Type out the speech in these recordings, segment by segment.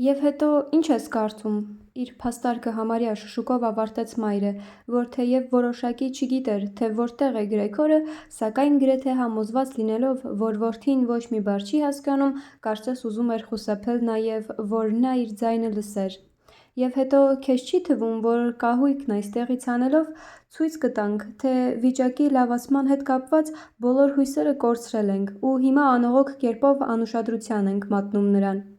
Եվ հետո ինչ ես կարծում, իր փաստարկը համարյա շշուկով ավարտեց մայրը, որ թեև որոշակի չգիտեր, թե որտեղ է Գրեգորը, սակայն գրեթե համոզված լինելով, որ որդին ոչ մի բառ չի հասկանում, կարծես ուզում էր խուսափել նաև, որ նա իր ձայնը լսեր։ Եվ հետո քեզ չի թվում, որ կահույքն այստեղից անելով ցույց կտանք, թե վիճակի լավացման հետ կապված բոլոր հույսերը կորցրել ենք ու հիմա անողոք կերպով անուշադրության ենք մատնում նրան։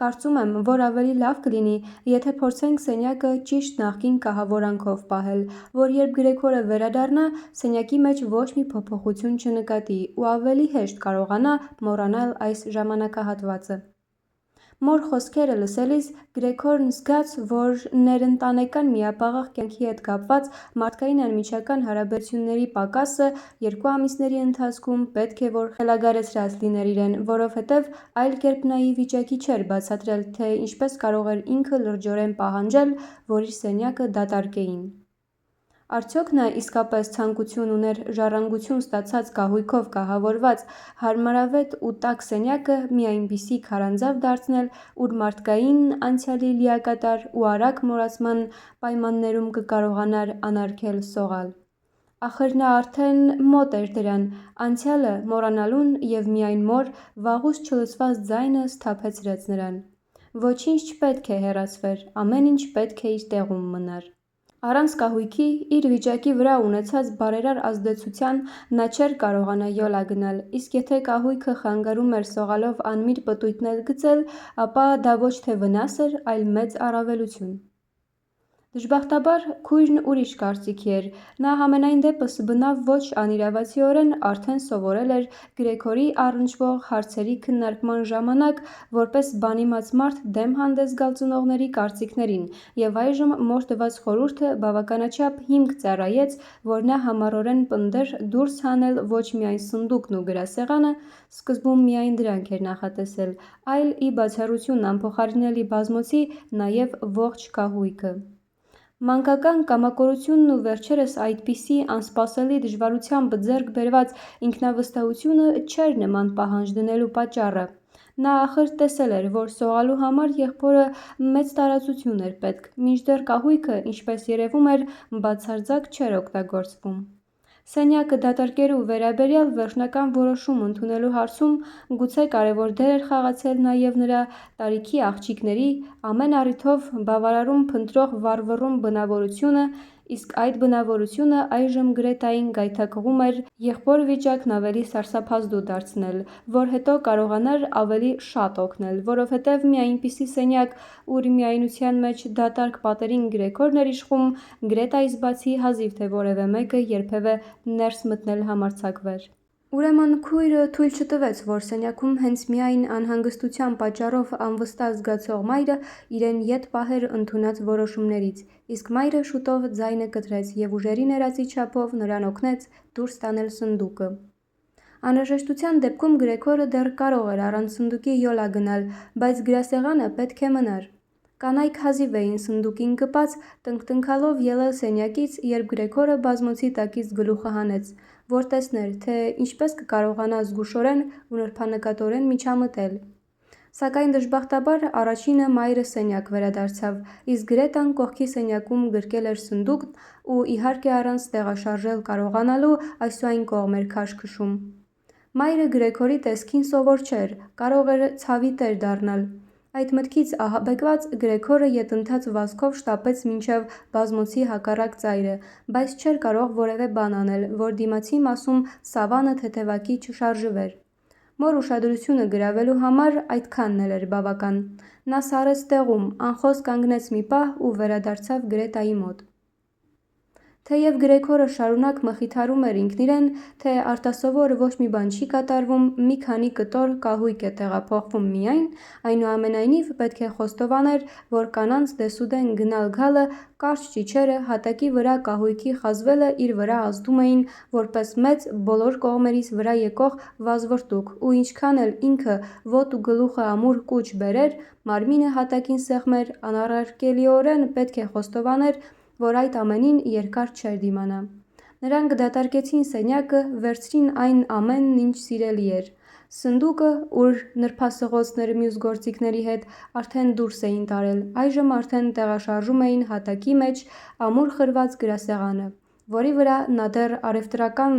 Կարծում եմ, որ ավելի լավ կլինի, եթե փորձենք սենյակը ճիշտ նախկին կահավորանքով պահել, որ երբ Գրեգորը վերադառնա, սենյակի մեջ ոչ մի փոփոխություն չնկատի ու ավելի հեշտ կարողանա մոռանալ այս ժամանակահատվածը։ Մոր խոսքերը լսելիս Գրեգորն զգաց, որ ներընտանեկան միապաղաղ կյանքի հետ կապված մարդկային անմիջական հարաբերությունների պակասը 2 ամիսների ընթացքում պետք է որ խելագարեցրած լիներ իրեն, որովհետև այլ կերպ նա ի վիճակի չէր բացատրել, թե ինչպես կարող էր ինքը լրջորեն պահանջել, որ իր սենյակը դատարկեին։ Արդյոք նա իսկապես ցանկություն ուներ ժառանգություն ստացած կահույքով կահավորված հարմարավետ ու տաք սենյակը մի այնպիսի քարանձավ դարձնել, ուր մարդկային անցյալի լիակատար ու արագ մոռացման պայմաններում կկարողանար անարգել սողալ։ Ախր նա արդեն մոտ էր դրան, անցյալը մոռանալուն և միայն մոր վաղուց չլսված ձայնը սթափեցրեց նրան։ Ոչինչ չպետք է հեռացվեր, ամեն ինչ պետք է իր տեղում մնար։ Առանց կահույքի իր վիճակի վրա ունեցած բարերար ազդեցության նա չէր կարողանա յոլա գնալ, իսկ եթե կահույքը խանգարում էր սողալով անմիտ պտույտներ գծել, ապա դա ոչ թե վնաս էր, այլ մեծ առավելություն։ Դժբախտաբար քույրն ուրիշ կարծիքի էր, նա համենայն դեպս բնավ ոչ անիրավացիորեն արդեն սովորել էր Գրեգորի առնչվող հարցերի քննարկման ժամանակ որպես բանիմաց մարդ դեմ հանդես գալ ծնողների կարծիքներին և այժմ մոր տված խորհուրդը բավականաչափ հիմք ծառայեց, որ նա համառորեն պնդեր դուրս հանել ոչ միայն սնդուկն ու գրասեղանը, սկզբում միայն դրանք էր նախատեսել, այլ ի բացառություն անփոխարինելի բազմոցի նաև ողջ կահույքը։ Մանկական կամակորությունն ու վերջերս այդպիսի անսպասելի դժվարությամբ ձեռք բերված ինքնավստահությունը չէր նման պահանջ դնելու պատճառը։ Նա ախր տեսել էր, որ սողալու համար եղբորը մեծ տարածություն էր պետք, մինչդեռ կահույքը, ինչպես երևում էր, բացարձակ չէր օգտագործվում։ Սենյակը դատարկելու վերաբերյալ վերջնական որոշում ընդունելու հարցում գուցե կարևոր դեր էր խաղացել նաև նրա տարիքի աղջիկների ամեն առիթով բավարարում փնտրող վառվռուն բնավորությունը, իսկ այդ բնավորությունը այժմ Գրետային գայթակղում էր եղբոր վիճակն ավելի սարսափազդու դարձնել, որ հետո կարողանար ավելի շատ օգնել, որովհետև մի այնպիսի սենյակ, ուր միայնության մեջ դատարկ պատերին Գրեգորն էր իշխում, Գրետայից բացի հազիվ թե որևէ մեկը երբևէ ներս մտնել համարձակվեր։ Ուրեմն քույրը թույլ չտվեց, որ սենյակում հենց միայն անհանգստության պատճառով անվստահ զգացող մայրը իրեն ետ պահեր ընդունած որոշումներից, իսկ մայրը շուտով ձայնը կտրեց և ուժերի ներածի չափով նրան օգնեց դուրս տանել սնդուկը։ Անհրաժեշտության դեպքում Գրեգորը դեռ կարող էր առանց սնդուկի յոլա գնալ, բայց գրասեղանը պետք է մնար։ Կանայք հազիվ էին սնդուկին կպած, տնկտնքալով ելել սենյակից, երբ Գրեգորը բազմոցի տակից գլուխը հանեց, որ տեսներ, թե ինչպես կկարողանա զգուշորեն ու նրբանկատորեն միջամտել։ Սակայն դժբախտաբար առաջինը մայրը սենյակ վերադարձավ, իսկ Գրետան կողքի սենյակում գրկել էր սնդուկն ու իհարկե առանց տեղաշարժել կարողանալու այսուայն կողմ էր քաշ քշում։ Մայրը Գրեգորի տեսքին սովոր չէր, կարող էր ցավի տեր դառնալ։ Այդ մտքից ահաբեկված Գրեգորը ետնթաց վազքով շտապեց մինչև բազմոցի հակառակ ծայրը, բայց չէր կարող որևէ բան անել, որ դիմացի մասում սավանը թեթևակի չշարժվեր։ Մոր ուշադրությունը գրավելու համար այդքանն էլ էր բավական։ Նա սառեց տեղում, անխոս կանգնեց մի պահ ու վերադարձավ Գրետայի մոտ։ Թեև Գրեգորը շարունակ մխիթարում էր ինքն իրեն, թե արտասովոր ոչ մի բան չի կատարվում, մի քանի կտոր կահույք է տեղափոխվում միայն, այնուամենայնիվ պետք է խոստովաներ, որ կանանց դեսուդեն գնալ-գալը, կարճ ճիչերը, հատակի վրա կահույքի խազվելը իր վրա ազդում էին որպես մեծ, բոլոր կողմերից վրա եկող վազվռտուք, ու ինչքան էլ ինքը ոտը ու գլուխը ամուր կուչ բերեր, մարմինը հատակին սեղմեր, անառարկելիորեն պետք է խոստովաներ, որ այդ ամենին երկար չէր դիմանա։ Նրանք դատարկեցին սենյակը, վերցրին այն ամենն, ինչ սիրելի էր։ Սնդուկը, ուր նրբասղոցները մյուս գործիքների հետ արդեն դուրս էին տարել, այժմ արդեն տեղաշարժում էին հատակի մեջ ամուր խրված գրասեղանը, որի վրա նա դեռ առևտրական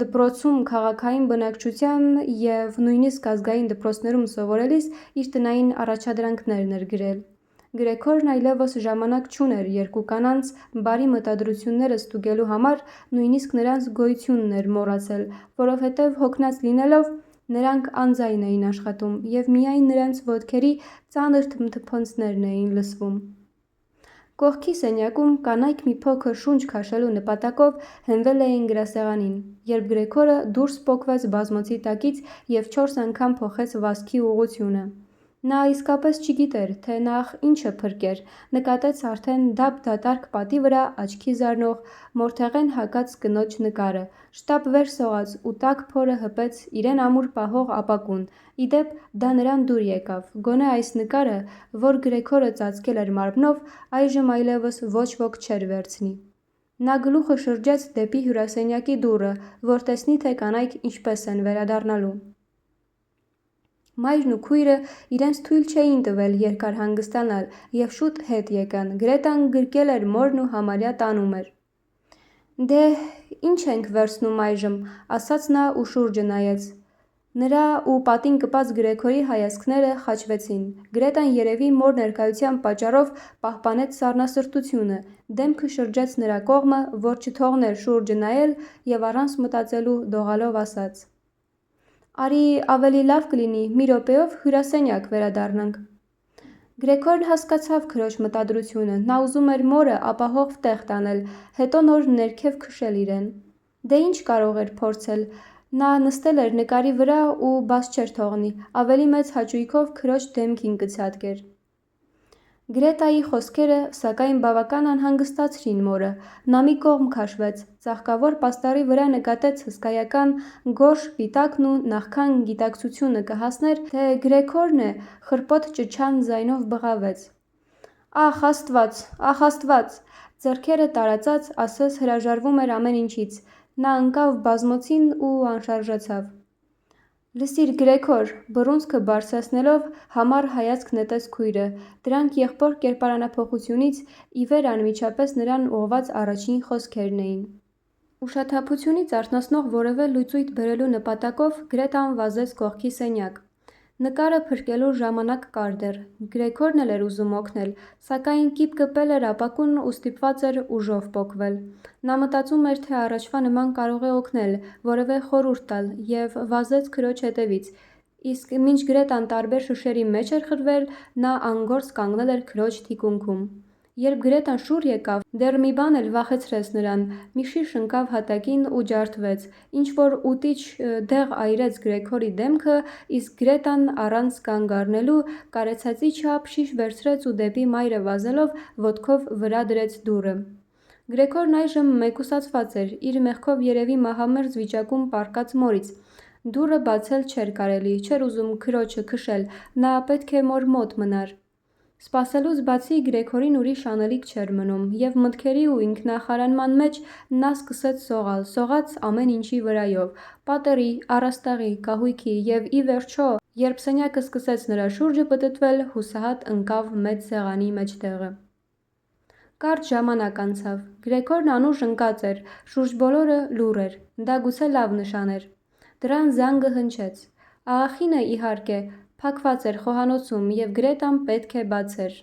դպրոցում քաղաքային բնակչության և նույնիսկ ազգային դպրոցներում սովորելիս իր տնային առաջադրանքներն էր գրել։ Գրեգորն այլևս ժամանակ չուներ երկու կանանց բարի մտադրությունները ստուգելու համար, նույնիսկ նրանց գոյությունն էր մոռացել, որովհետև հոգնած լինելով նրանք անձայն էին աշխատում և միայն նրանց ոտքերի ծանր թփնթփոցներն էին լսվում։ Կողքի սենյակում կանայք մի փոքր շունչ քաշելու նպատակով հենվել էին գրասեղանին, երբ Գրեգորը դուրս պոկվեց բազմոցի տակից և 4 անգամ փոխեց վազքի ուղղությունը։ Նա իսկապես չգիտեր, թե նախ ինչը փրկեր, նկատեց արդեն դափ-դատարկ պատի վրա աչքի զարնող, մորթեղեն հագած կնոջ նկարը, շտապ վեր սողաց ու տաք փորը հպեց իրեն ամուր պահող ապակուն, ի դեպ դա նրան դուր եկավ, գոնե այս նկարը, որ Գրեգորը ծածկել էր մարմնով, այժմ այլևս ոչ ոք չէր վերցնի։ Նա գլուխը շրջեց դեպի հյուրասենյակի դուռը, որ տեսնի, թե կանայք ինչպես են վերադառնալու։ Մայրն ու քույրը իրենց թույլ չէին տվել երկար հանգստանալ և շուտ հետ եկան, Գրետան գրկել էր մորն ու համարյա տանում էր։ «Դե, ինչ ենք վերցնում այժմ», ասաց նա ու շուրջը նայեց։ Նրա ու պատին կպած Գրեգորի հայացքները խաչվեցին։ Գրետան երևի մոր ներկայության պատճառով պահպանեց սառնասրտությունը, դեմքը շրջեց նրա կողմը, որ չթողներ շուրջը նայել և առանց մտածելու դողալով ասաց. «Արի ավելի լավ կլինի մի րոպեով հյուրասենյակ վերադառնանք»։ Գրեգորն հասկացավ քրոջ մտադրությունը, նա ուզում էր մորը ապահով տեղ տանել, հետո նոր ներքև քշել իրեն։ Դե ինչ կարող էր փորձել, նա նստել էր նկարի վրա ու բաց չէր թողնի, ավելի մեծ հաճույքով քրոջ դեմքին կցատկեր։ Գրետայի խոսքերը, սակայն բավական անհանգստացրին մորը, նա մի կողմ քաշվեց, ծաղկավոր պաստառի վրա նկատեց հսկայական գորշ պիտակն ու նախքան գիտակցությունը կհասներ, թե Գրեգորն է, խրպոտ ճչան ձայնով բղավեց. «Ախ Աստված, ախ Աստված», ձեռքերը տարածած, ասես հրաժարվում էր ամեն ինչից, նա ընկավ բազմոցին ու անշարժացավ։ «Լսիր Գրեգոր», բռունցքը բարձրացնելով համառ հայացք նետեց քույրը, դրանք եղբոր կերպարանափոխությունից ի վեր անմիջապես նրան ուղղված առաջին խոսքերն էին։ Ուշաթափությունից արթնացնող որևէ լուծույթ բերելու նպատակով Գրետան վազեց կողքի սենյակ։ Նկարը փրկելու ժամանակ կար դեռ, Գրեգորն էլ էր ուզում օգնել, սակայն կիպ կպել էր ապակուն ու ստիպված էր ուժով պոկվել։ Նա մտածում էր, թե առաջվա նման կարող է օգնել, որևէ խորհուրդ տալ և վազեց քրոջ հետևից, իսկ մինչ Գրետան տարբեր շշերի մեջ էր խրվել, նա անգործ կանգնել էր քրոջ թիկունքում։ Երբ Գրետան շուռ եկավ, դեռ մի բան էլ վախեցրեց նրան, մի շիշ ընկավ հատակին ու ջարդվեց, ինչ-որ ուտիչ դեղ այրեց Գրեգորի դեմքը, իսկ Գրետան առանց կանգ առնելու կարեցածի չափ շիշ վերցրեց ու դեպի մայրը վազելով ոտքով վրա դրեց դուռը։ Գրեգորն այժմ մեկուսացված էր, իր մեղքով երևի մահամերձ վիճակում պառկած մորից։ Դուռը բացել չէր կարելի, չէր ուզում քրոջը քշել, նա պետք է մոր մոտ մնար։ Սպասելուց բացի Գրեգորին ուրիշ անելիք չէր մնում, և մտքերի ու ինքնախարանման մեջ նա սկսեց սողալ, սողաց ամեն ինչի վրայով՝ պատերի, առաստաղի, կահույքի և ի վերջո, երբ սենյակը սկսեց նրա շուրջը պտտվել, հուսահատ ընկավ մեծ սեղանի մեջտեղը։ Կարճ ժամանակ անցավ, Գրեգորն անուշ ընկած էր, շուրջբոլորը լուռ էր, դա գուցե լավ նշան էր։ Դռան զանգը հնչեց։ Աղախինը, իհարկե, փակված էր խոհանոցում և Գրետան պետք է բացեր։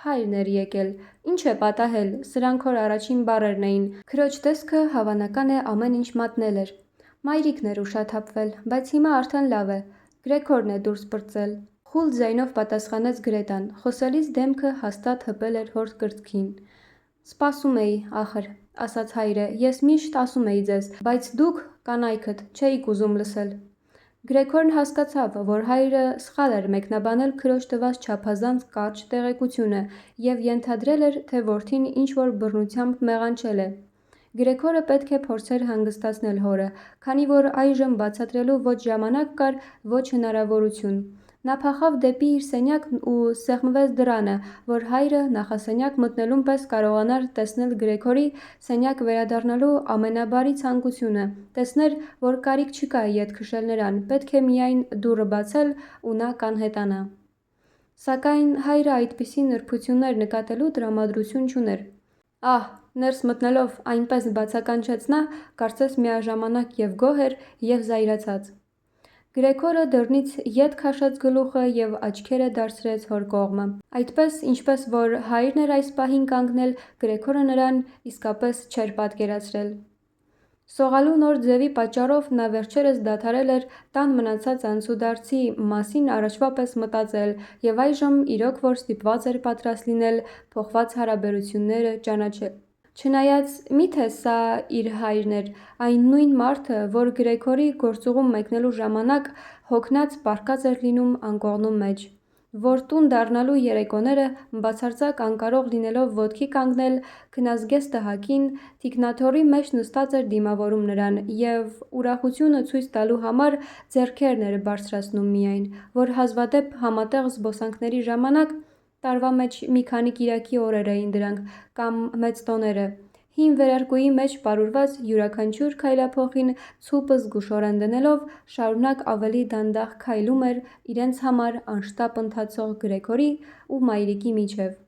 Հայրն էր եկել։ Ինչ է պատահել, սրանք որ առաջին բառերն էին, քրոջ տեսքը հավանական է ամեն ինչ մատնել էր։ Մայրիկն էր ուշաթափվել, բայց հիմա արդեն լավ է, Գրեգորն է դուրս պրծել, խուլ ձայնով պատասխանեց Գրետան, խոսելիս դեմքը հաստատ հպել էր հոր կրծքին։ «Սպասում էի, ախր», ասաց հայրը, «ես միշտ ասում էի ձեզ, բայց դուք, կանայքդ, չէիք ուզում լսել»։ Գրեգորն հասկացավ, որ հայրը սխալ էր մեկնաբանել քրոջ տված չափազանց կարճ տեղեկությունը և ենթադրել էր, թե որդին ինչ-որ բռնությամբ մեղանչել է։ Գրեգորը պետք է փորձեր հանգստացնել հորը, քանի որ այժմ բացատրելու ոչ ժամանակ կար, ոչ հնարավորություն։ Նա փախավ դեպի իր սենյակն ու սեղմվեց դռանը, որ հայրը նախասենյակ մտնելուն պես կարողանար տեսնել Գրեգորի սենյակ վերադառնալու ամենաբարի ցանկությունը, տեսներ, որ կարիք չկա ետ քշել նրան, պետք է միայն դուռը բացել ու նա կանհետանա։ Սակայն հայրը այդպիսի նրբություններ նկատելու տրամադրություն չուներ։ Ահ, ներս մտնելով այնպես բացականչեց նա, կարծես միաժամանակ և գոհ էր, և զայրացած։ Գրեգորը դռնից ետ քաշեց գլուխը և աչքերը դարձրեց հոր կողմը։ Այդպես, ինչպես որ հայրն էր այս պահին կանգնել, Գրեգորը նրան իսկապես չէր պատկերացրել։ Սողալու նոր ձևի պատճառով նա վերջերս դադարել էր տան մնացած անցուդարձի մասին առաջվա պես մտածել և այժմ իրոք որ ստիպված էր պատրաստ լինել փոխված հարաբերությունները ճանաչել։ Չնայած միթե սա իր հայրն էր, այն նույն մարդը, որ Գրեգորի գործուղում մեկնելու ժամանակ հոգնած պառկած էր լինում անկողնու մեջ, որ տուն դառնալու երեկոները բացարձակ անկարող լինելով ոտքի կանգնել քնազգեստը հագին, թիկնաթոռի մեջ նստած էր դիմավորում նրան և ուրախությունը ցույց տալու համար ձեռքերն էր բարձրացնում միայն, որ հազվադեպ համատեղ զբոսանքների ժամանակ տարվա մեջ մի քանի կիրակի օրեր էին դրանք, կամ մեծ տոները, հին վերարկուի մեջ պարուրված յուրաքանչյուր քայլափոխին ցուպը զգուշորեն դնելով, շարունակ ավելի դանդաղ քայլում էր իրենց համար անշտապ ընթացող Գրեգորի ու մայրիկի միջև,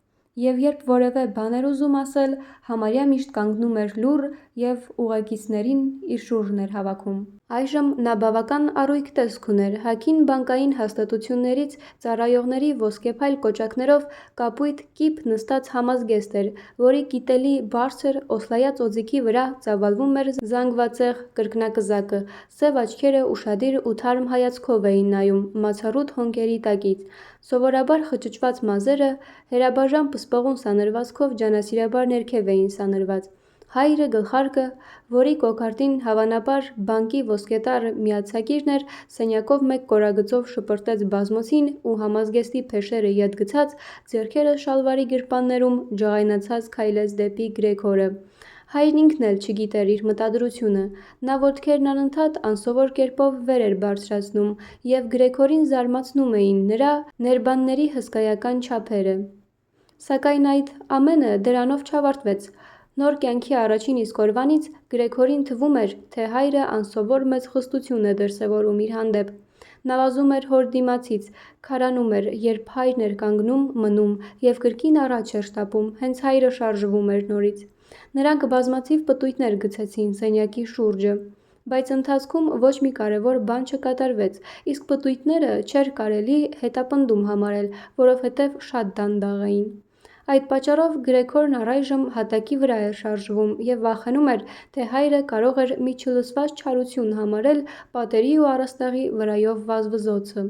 և երբ որևէ բան էր ուզում ասել, համարյա միշտ կանգնում էր լուռ և ուղեկիցներին իր շուրջն էր հավաքում։ Այժմ նա բավական առույգ տեսք ուներ, հագին բանկային հաստատություններից ծառայողների ոսկեփայլ կոճակներով կապույտ կիպ նստած համազգեստ էր, որի կիտելի բարձր օսլայած օձիքի վրա ծավալվում էր զանգվածեղ կրկնակզակը, սև աչքերը ուշադիր ու թարմ հայացքով էին նայում մացառút հոնքերի տակից, սովորաբար խճճված մազերը հերաբաժան պսպղուն սանրվածքով ջանասիրաբար ներքև էին սանրված։ Հայրը գլխարկը, որի կոկարդին հավանաբար բանկի ոսկետառ միացագիրն էր, սենյակով մեկ կորագծով շպրտեց բազմոցին ու համազգեստի փեշերը ետ գցած, ձեռքերը շալվարի գրպաններում ջղայնացած քայլեց դեպի Գրեգորը։ Հայրն ինքն էլ չգիտեր իր մտադրությունը, նա ոտքերն անընդհատ անսովոր կերպով վեր էր բարձրացնում և Գրեգորին զարմացնում էին նրա ներբանների հսկայական չափերը։ Սակայն այդ ամենը դրանով չավարտվեց։ Նոր կյանքի առաջին իսկ օրվանից Գրեգորին թվում էր, թե հայրը անսովոր մեծ խստություն է դրսևորում իր հանդեպ։ Նվազում էր հոր դիմացից, քարանում էր, երբ հայրն էր կանգնում, մնում և կրկին առաջ էր շտապում, հենց հայրը շարժվում էր նորից։ Նրանք բազմաթիվ պտույտներ գցեցին սենյակի շուրջը, բայց ընթացքում ոչ մի կարևոր բան չկատարվեց, իսկ պտույտները չէր կարելի հետապնդում համարել, որովհետև շատ դանդաղ էին։ Այդ պատճառով Գրեգորն առայժմ հատակի վրա էր շարժվում և վախենում էր, թե հայրը կարող էր մի չլսված չարություն համարել պատերի ու առաստաղի վրայով վազվզոցը։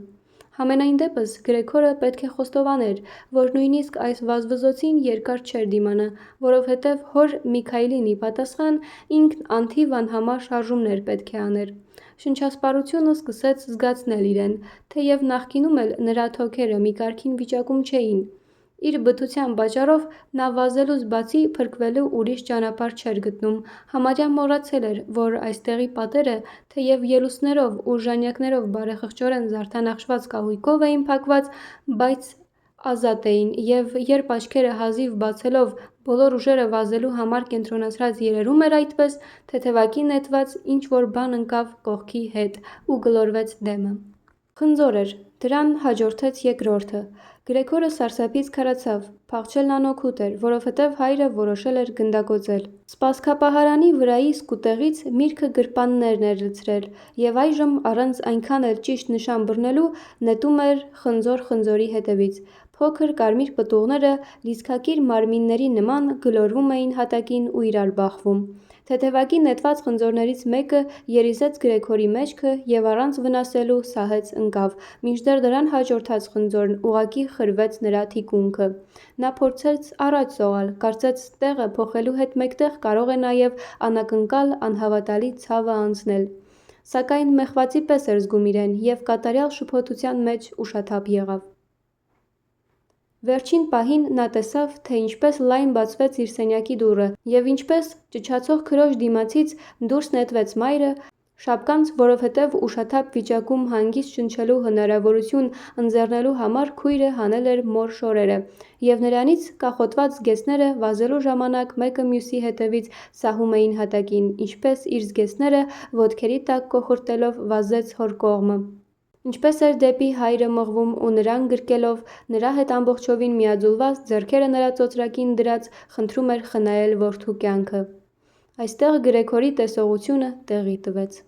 Համենայն դեպս Գրեգորը պետք է խոստովաներ, որ նույնիսկ այս վազվզոցին երկար չէր դիմանա, որովհետև հոր Միքայելին ի պատասխան ինքն անթիվ անհամար շարժումներ պետք է աներ։ Շնչասպառությունը սկսեց զգացնել իրեն, թեև նախկինում էլ նրա թոքերը մի կարգին վիճակում չէին։ Իր բթության պատճառով նա վազելուց բացի փրկվելու ուրիշ ճանապարհ չէր գտնում, համարյա մոռացել էր, որ այստեղի պատերը, թեև ելուստներով ու ժանյակներով բարեխղճորեն զարդանախշված կահույքով էին փակված, բայց ազատ էին, և երբ աչքերը հազիվ բացելով բոլոր ուժերը վազելու համար կենտրոնացրած երերում էր այդպես, թեթևակի նետված ինչ-որ բան ընկավ կողքի հետ ու գլորվեց դեմը։ Խնձոր էր, դրան հաջորդեց երկրորդը։ Գրեգորը սարսափից քարացավ, փախչելն անօգուտ էր, որովհետև հայրը որոշել էր գնդակոծել։ Սպասքապահարանի վրայի սկուտեղից միրգը գրպաններն էր լցրել, և այժմ առանց այնքան էլ ճիշտ նշան բռնելու նետում էր խնձոր խնձորի հետևից։ Փոքր կարմիր պտուղները լիցքակիր մարմինների նման գլորվում էին հատակին ու իրար բախվում։ Թեթևակի նետված խնձորներից մեկը երիզեց Գրեգորի մեջքը և առանց վնասելու սահեց ընկավ, մինչդեռ դրան հաջորդած խնձորն ուղղակի խրվեց նրա թիկունքը։ Նա փորձեց առաջ սողալ, կարծեց տեղը փոխելու հետ մեկտեղ կարող է նաև անակնկալ անհավատալի ցավը անցնել։ Սակայն մեղվածի պես էր զգում իրեն և կատարյալ շփոթության մեջ ուշաթափ եղավ։ Վերջին պահին նա տեսավ, թե ինչպես լայն բացվեց իր սենյակի դուռը և ինչպես ճչացող քրոջ դիմացից դուրս նետվեց մայրը, Շապկանց, որովհետև ուշաթափ վիճակում հանգիստ շնչելու հնարավորություն ընձեռնելու համար քույրը հանել էր մոր շորերը, և նրանից կախոտված զգեստները վազելու ժամանակ մեկը մյուսի հետևից սահում էին հատակին, ինչպես իր զգեստները ոտքերի տակ կոխորտելով վազեց հոր կողմը։ Ինչպես էր դեպի հայրը մղվում ու նրան գրկելով, նրա հետ ամբողջովին միաձուլված, ձեռքերը նրա ծոծրակին դրած, խնդրում էր խնայել որդու կյանքը։ Այստեղ Գրեգորի տեսողությունը տեղի տվեց։